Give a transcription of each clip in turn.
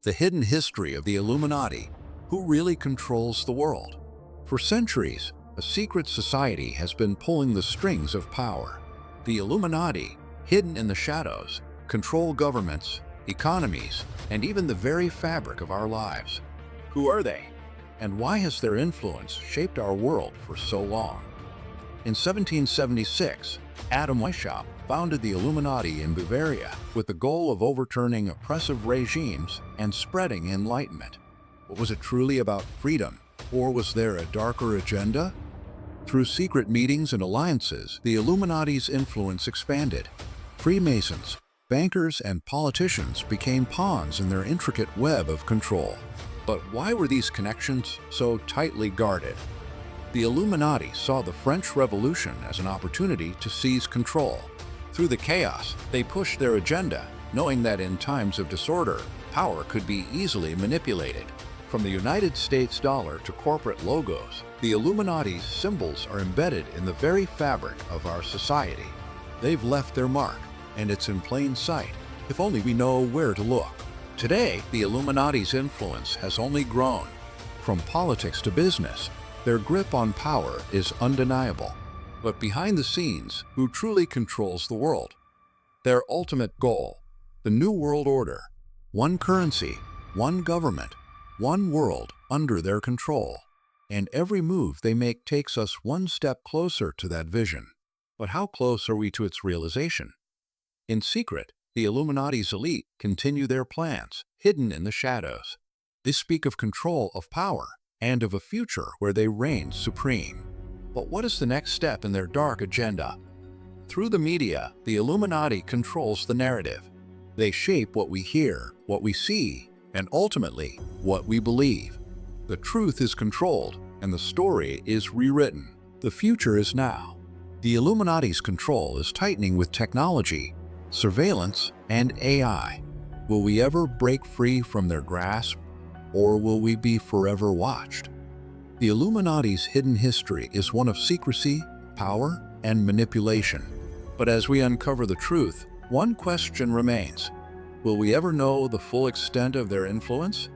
the hidden history of the Illuminati. Who really controls the world? For centuries, a secret society has been pulling the strings of power. The Illuminati, hidden in the shadows, control governments, economies, and even the very fabric of our lives. Who are they? And why has their influence shaped our world for so long? In 1776, Adam Weishaupt founded the Illuminati in Bavaria with the goal of overturning oppressive regimes and spreading enlightenment. But was it truly about freedom, or was there a darker agenda? Through secret meetings and alliances, the Illuminati's influence expanded. Freemasons, bankers, and politicians became pawns in their intricate web of control. But why were these connections so tightly guarded? The Illuminati saw the French Revolution as an opportunity to seize control. Through the chaos, they pushed their agenda, knowing that in times of disorder, power could be easily manipulated. From the United States dollar to corporate logos, the Illuminati's symbols are embedded in the very fabric of our society. They've left their mark, and it's in plain sight, if only we know where to look. Today, the Illuminati's influence has only grown. From politics to business, their grip on power is undeniable. But behind the scenes, who truly controls the world? Their ultimate goal, the New World Order. One currency, one government, one world under their control. And every move they make takes us one step closer to that vision. But how close are we to its realization? In secret, the Illuminati's elite continue their plans, hidden in the shadows. They speak of control, of power, and of a future where they reign supreme. But what is the next step in their dark agenda? Through the media, the Illuminati controls the narrative. They shape what we hear, what we see, and ultimately, what we believe. The truth is controlled, and the story is rewritten. The future is now. The Illuminati's control is tightening with technology, surveillance, and AI. Will we ever break free from their grasp, or will we be forever watched? The Illuminati's hidden history is one of secrecy, power, and manipulation. But as we uncover the truth, one question remains. Will we ever know the full extent of their influence?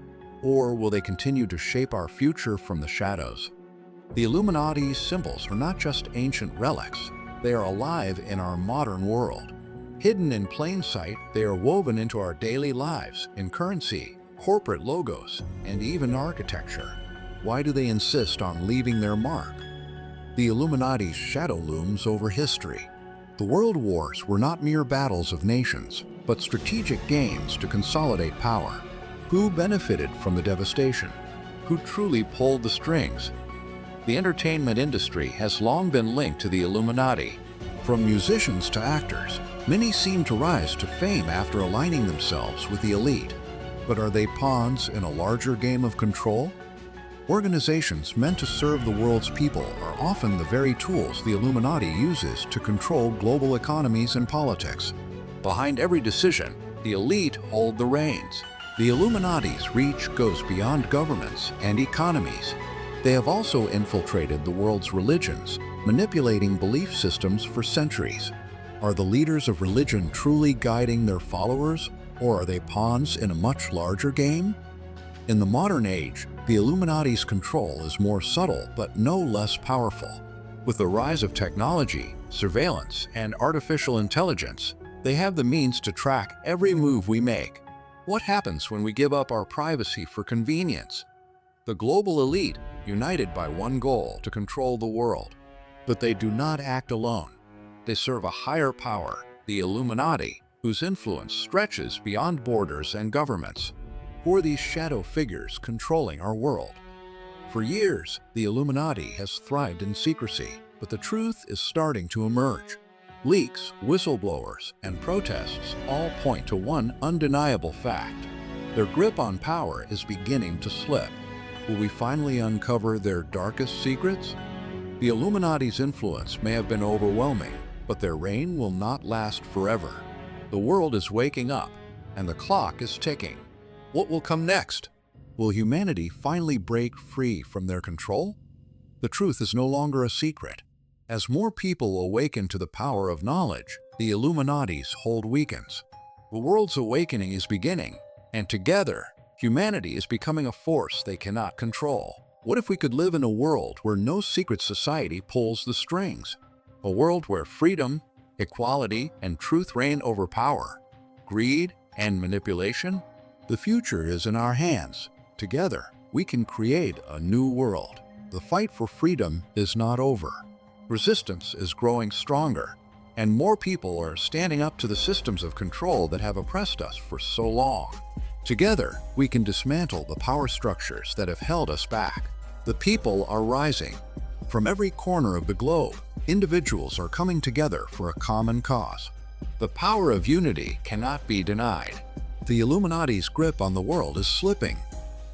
Or will they continue to shape our future from the shadows? The Illuminati's symbols are not just ancient relics. They are alive in our modern world. Hidden in plain sight, they are woven into our daily lives, in currency, corporate logos, and even architecture. Why do they insist on leaving their mark? The Illuminati's shadow looms over history. The world wars were not mere battles of nations, but strategic games to consolidate power. Who benefited from the devastation? Who truly pulled the strings? The entertainment industry has long been linked to the Illuminati. From musicians to actors, many seem to rise to fame after aligning themselves with the elite. But are they pawns in a larger game of control? Organizations meant to serve the world's people are often the very tools the Illuminati uses to control global economies and politics. Behind every decision, the elite hold the reins. The Illuminati's reach goes beyond governments and economies. They have also infiltrated the world's religions, manipulating belief systems for centuries. Are the leaders of religion truly guiding their followers, or are they pawns in a much larger game? In the modern age, the Illuminati's control is more subtle but no less powerful. With the rise of technology, surveillance, and artificial intelligence, they have the means to track every move we make. What happens when we give up our privacy for convenience? The global elite, united by one goal, to control the world. But they do not act alone. They serve a higher power, the Illuminati, whose influence stretches beyond borders and governments. Who are these shadow figures controlling our world? For years, the Illuminati has thrived in secrecy, but the truth is starting to emerge. Leaks, whistleblowers, and protests all point to one undeniable fact. Their grip on power is beginning to slip. Will we finally uncover their darkest secrets? The Illuminati's influence may have been overwhelming, but their reign will not last forever. The world is waking up, and the clock is ticking. What will come next? Will humanity finally break free from their control? The truth is no longer a secret. As more people awaken to the power of knowledge, the Illuminati's hold weakens. The world's awakening is beginning, and together, Humanity is becoming a force they cannot control. What if we could live in a world where no secret society pulls the strings? A world where freedom, equality, and truth reign over power, greed, and manipulation? The future is in our hands. Together, we can create a new world. The fight for freedom is not over. Resistance is growing stronger, and more people are standing up to the systems of control that have oppressed us for so long. Together, we can dismantle the power structures that have held us back. The people are rising. From every corner of the globe, individuals are coming together for a common cause. The power of unity cannot be denied. The Illuminati's grip on the world is slipping,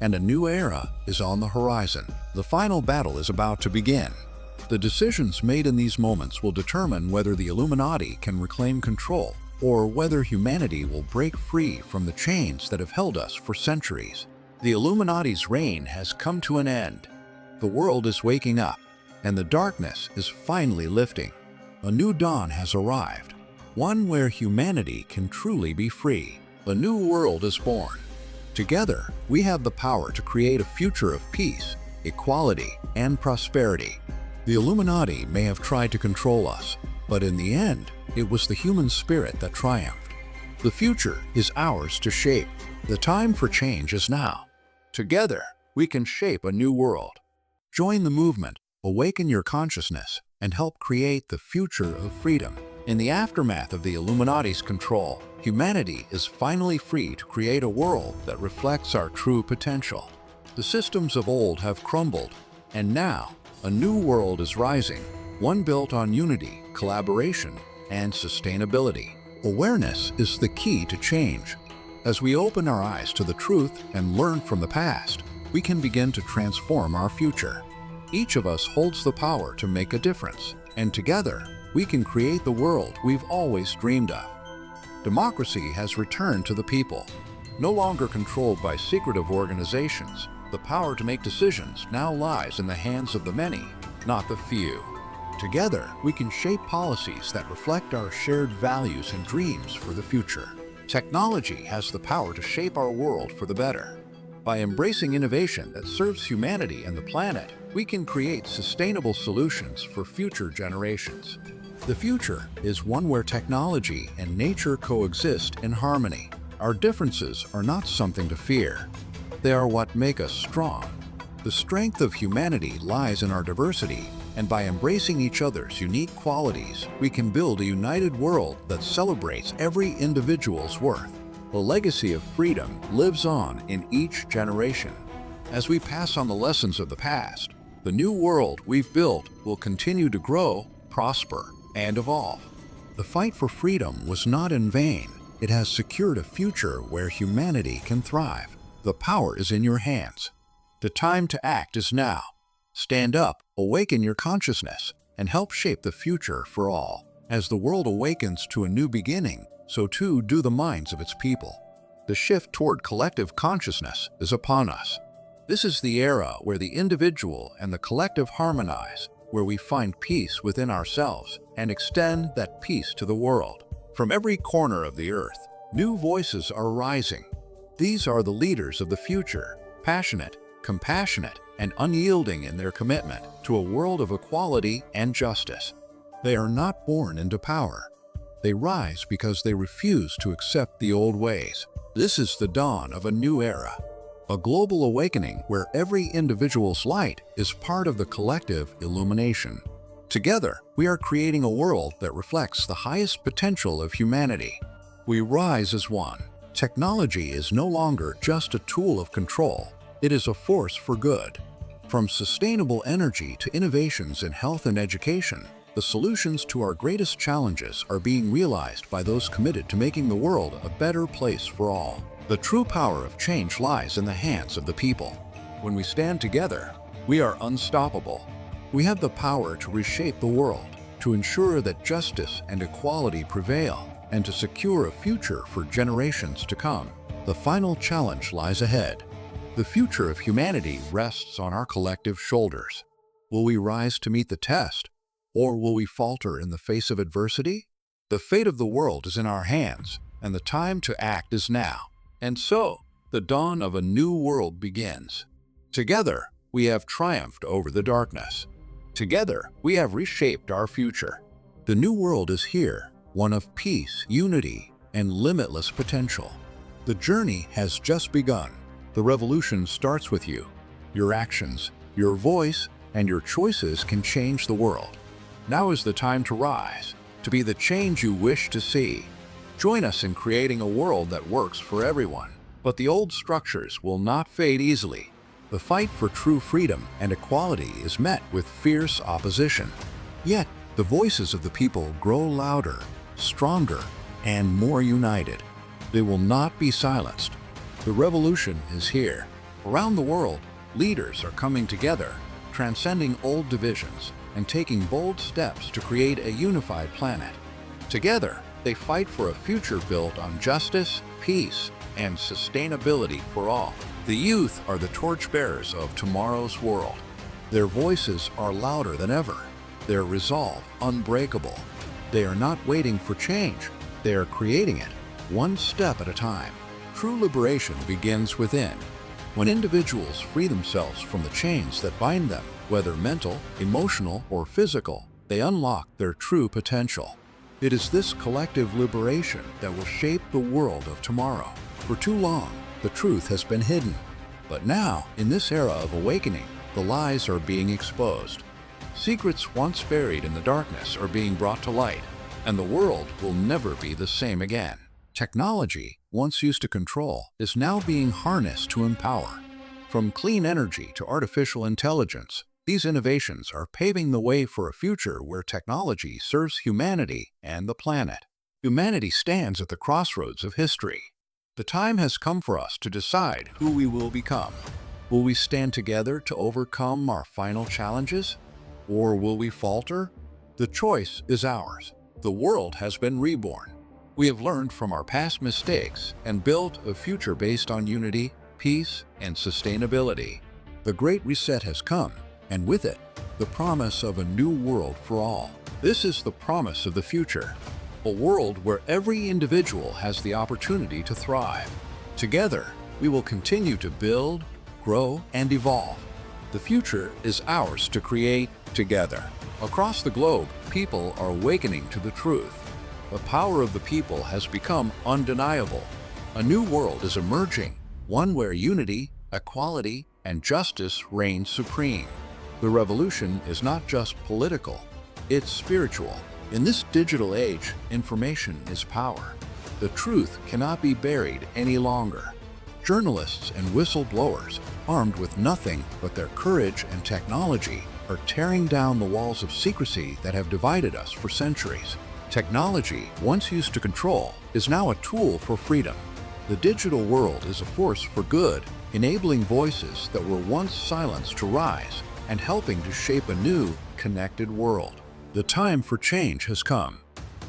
and a new era is on the horizon. The final battle is about to begin. The decisions made in these moments will determine whether the Illuminati can reclaim control or whether humanity will break free from the chains that have held us for centuries. The Illuminati's reign has come to an end. The world is waking up, and the darkness is finally lifting. A new dawn has arrived, one where humanity can truly be free. A new world is born. Together, we have the power to create a future of peace, equality, and prosperity. The Illuminati may have tried to control us, but in the end, it was the human spirit that triumphed. The future is ours to shape. The time for change is now. Together, we can shape a new world. Join the movement, awaken your consciousness, and help create the future of freedom. In the aftermath of the Illuminati's control, humanity is finally free to create a world that reflects our true potential. The systems of old have crumbled, and now, a new world is rising, one built on unity, collaboration, and sustainability. Awareness is the key to change. As we open our eyes to the truth and learn from the past, we can begin to transform our future. Each of us holds the power to make a difference, and together, we can create the world we've always dreamed of. Democracy has returned to the people. No longer controlled by secretive organizations, the power to make decisions now lies in the hands of the many, not the few. Together, we can shape policies that reflect our shared values and dreams for the future. Technology has the power to shape our world for the better. By embracing innovation that serves humanity and the planet, we can create sustainable solutions for future generations. The future is one where technology and nature coexist in harmony. Our differences are not something to fear. They are what make us strong. The strength of humanity lies in our diversity, and by embracing each other's unique qualities, we can build a united world that celebrates every individual's worth. The legacy of freedom lives on in each generation. As we pass on the lessons of the past, the new world we've built will continue to grow, prosper, and evolve. The fight for freedom was not in vain. It has secured a future where humanity can thrive. The power is in your hands. The time to act is now. Stand up, awaken your consciousness, and help shape the future for all. As the world awakens to a new beginning, so too do the minds of its people. The shift toward collective consciousness is upon us. This is the era where the individual and the collective harmonize, where we find peace within ourselves and extend that peace to the world. From every corner of the earth, new voices are rising. These are the leaders of the future, passionate, compassionate, and unyielding in their commitment to a world of equality and justice. They are not born into power. They rise because they refuse to accept the old ways. This is the dawn of a new era, a global awakening where every individual's light is part of the collective illumination. Together, we are creating a world that reflects the highest potential of humanity. We rise as one. Technology is no longer just a tool of control. It is a force for good. From sustainable energy to innovations in health and education, the solutions to our greatest challenges are being realized by those committed to making the world a better place for all. The true power of change lies in the hands of the people. When we stand together, we are unstoppable. We have the power to reshape the world, to ensure that justice and equality prevail, and to secure a future for generations to come. The final challenge lies ahead. The future of humanity rests on our collective shoulders. Will we rise to meet the test, or will we falter in the face of adversity? The fate of the world is in our hands, and the time to act is now. And so, the dawn of a new world begins. Together, we have triumphed over the darkness. Together, we have reshaped our future. The new world is here, one of peace, unity, and limitless potential. The journey has just begun. The revolution starts with you. Your actions, your voice, and your choices can change the world. Now is the time to rise, to be the change you wish to see. Join us in creating a world that works for everyone. But the old structures will not fade easily. The fight for true freedom and equality is met with fierce opposition. Yet, the voices of the people grow louder, stronger, and more united. They will not be silenced. The revolution is here. Around the world, leaders are coming together, transcending old divisions and taking bold steps to create a unified planet. Together, they fight for a future built on justice, peace, and sustainability for all. The youth are the torchbearers of tomorrow's world. Their voices are louder than ever. Their resolve unbreakable. They are not waiting for change. They are creating it, one step at a time. True liberation begins within. When individuals free themselves from the chains that bind them, whether mental, emotional, or physical, they unlock their true potential. It is this collective liberation that will shape the world of tomorrow. For too long, the truth has been hidden. But now, in this era of awakening, the lies are being exposed. Secrets once buried in the darkness are being brought to light, and the world will never be the same again. Technology, once used to control, is now being harnessed to empower. From clean energy to artificial intelligence, these innovations are paving the way for a future where technology serves humanity and the planet. Humanity stands at the crossroads of history. The time has come for us to decide who we will become. Will we stand together to overcome our final challenges? Or will we falter? The choice is ours. The world has been reborn. We have learned from our past mistakes and built a future based on unity, peace, and sustainability. The Great Reset has come, and with it, the promise of a new world for all. This is the promise of the future. A world where every individual has the opportunity to thrive. Together, we will continue to build, grow, and evolve. The future is ours to create together. Across the globe, people are awakening to the truth. The power of the people has become undeniable. A new world is emerging, one where unity, equality, and justice reign supreme. The revolution is not just political, it's spiritual. In this digital age, information is power. The truth cannot be buried any longer. Journalists and whistleblowers, armed with nothing but their courage and technology, are tearing down the walls of secrecy that have divided us for centuries. Technology, once used to control, is now a tool for freedom. The digital world is a force for good, enabling voices that were once silenced to rise and helping to shape a new, connected world. The time for change has come.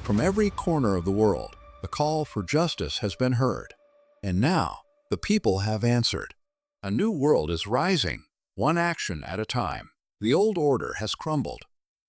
From every corner of the world, the call for justice has been heard. And now, the people have answered. A new world is rising, one action at a time. The old order has crumbled.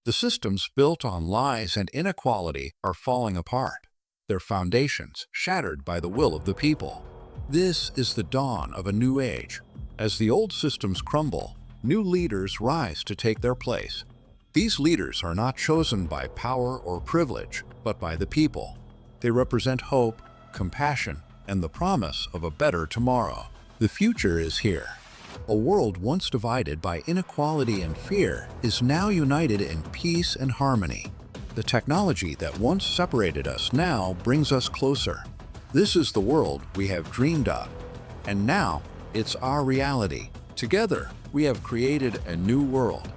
The systems built on lies and inequality are falling apart, their foundations shattered by the will of the people. This is the dawn of a new age. As the old systems crumble, new leaders rise to take their place. These leaders are not chosen by power or privilege, but by the people. They represent hope, compassion, and the promise of a better tomorrow. The future is here. A world once divided by inequality and fear is now united in peace and harmony. The technology that once separated us now brings us closer. This is the world we have dreamed of, and now it's our reality. Together, we have created a new world.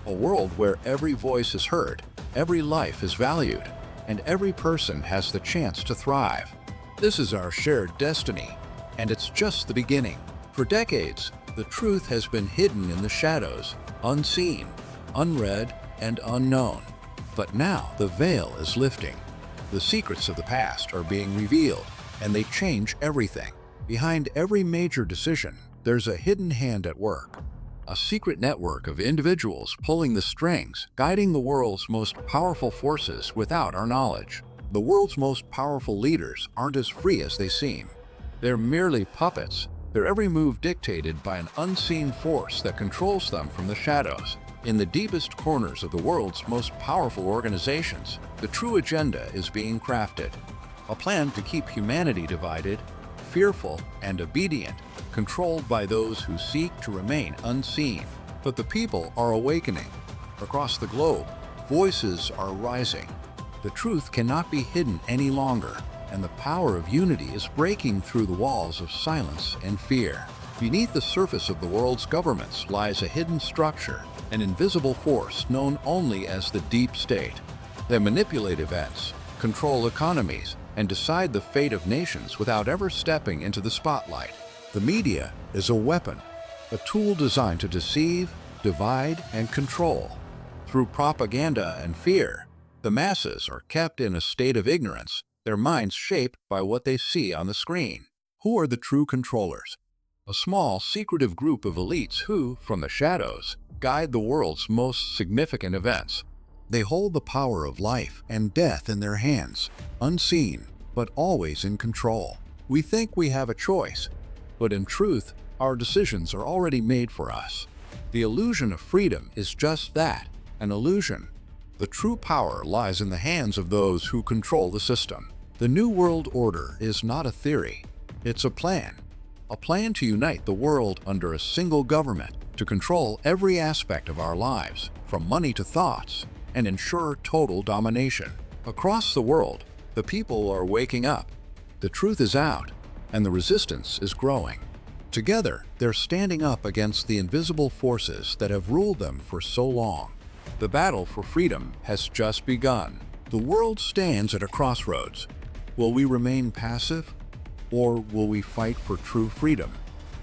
A world where every voice is heard, every life is valued, and every person has the chance to thrive. This is our shared destiny, and it's just the beginning. For decades, the truth has been hidden in the shadows, unseen, unread, and unknown. But now the veil is lifting. The secrets of the past are being revealed, and they change everything. Behind every major decision, there's a hidden hand at work. A secret network of individuals pulling the strings, guiding the world's most powerful forces without our knowledge. The world's most powerful leaders aren't as free as they seem. They're merely puppets, their every move dictated by an unseen force that controls them from the shadows. In the deepest corners of the world's most powerful organizations, the true agenda is being crafted. A plan to keep humanity divided, fearful, and obedient, controlled by those who seek to remain unseen. But the people are awakening. Across the globe, voices are rising. The truth cannot be hidden any longer, and the power of unity is breaking through the walls of silence and fear. Beneath the surface of the world's governments lies a hidden structure, an invisible force known only as the deep state. They manipulate events, control economies, and decide the fate of nations without ever stepping into the spotlight. The media is a weapon, a tool designed to deceive, divide, and control. Through propaganda and fear, the masses are kept in a state of ignorance, their minds shaped by what they see on the screen. Who are the true controllers? A small, secretive group of elites who, from the shadows, guide the world's most significant events. They hold the power of life and death in their hands, unseen, but always in control. We think we have a choice, but in truth, our decisions are already made for us. The illusion of freedom is just that, an illusion. The true power lies in the hands of those who control the system. The New World Order is not a theory, it's a plan. A plan to unite the world under a single government, to control every aspect of our lives, from money to thoughts, and ensure total domination. Across the world, the people are waking up. The truth is out, and the resistance is growing. Together, they're standing up against the invisible forces that have ruled them for so long. The battle for freedom has just begun. The world stands at a crossroads. Will we remain passive, or will we fight for true freedom?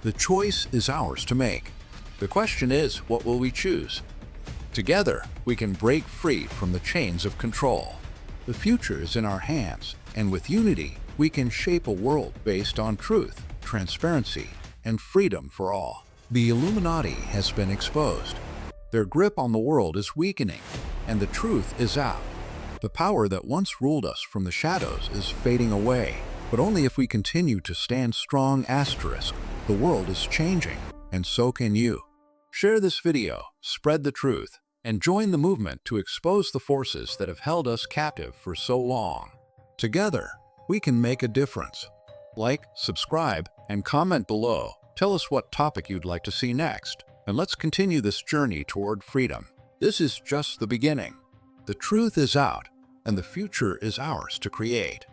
The choice is ours to make. The question is, what will we choose? Together, we can break free from the chains of control. The future is in our hands, and with unity, we can shape a world based on truth, transparency, and freedom for all. The Illuminati has been exposed. Their grip on the world is weakening, and the truth is out. The power that once ruled us from the shadows is fading away, but only if we continue to stand strong. The world is changing, and so can you. Share this video, spread the truth, and join the movement to expose the forces that have held us captive for so long. Together, we can make a difference. Like, subscribe, and comment below. Tell us what topic you'd like to see next, and let's continue this journey toward freedom. This is just the beginning. The truth is out, and the future is ours to create.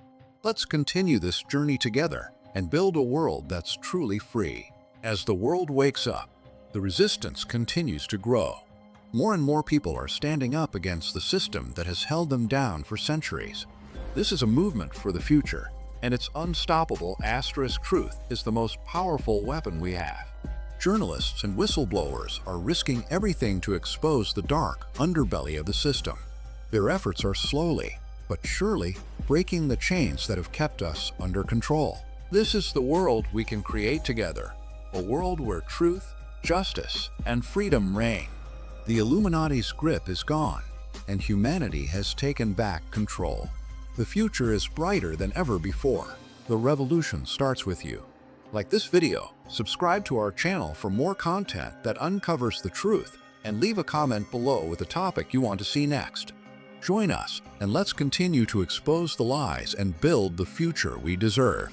Let's continue this journey together and build a world that's truly free. As the world wakes up, the resistance continues to grow. More and more people are standing up against the system that has held them down for centuries. This is a movement for the future, and its unstoppable truth is the most powerful weapon we have. Journalists and whistleblowers are risking everything to expose the dark underbelly of the system. Their efforts are slowly, but surely, breaking the chains that have kept us under control. This is the world we can create together, a world where truth, justice, and freedom reign. The Illuminati's grip is gone, and humanity has taken back control. The future is brighter than ever before. The revolution starts with you. Like this video, subscribe to our channel for more content that uncovers the truth, and leave a comment below with a topic you want to see next. Join us, and let's continue to expose the lies and build the future we deserve.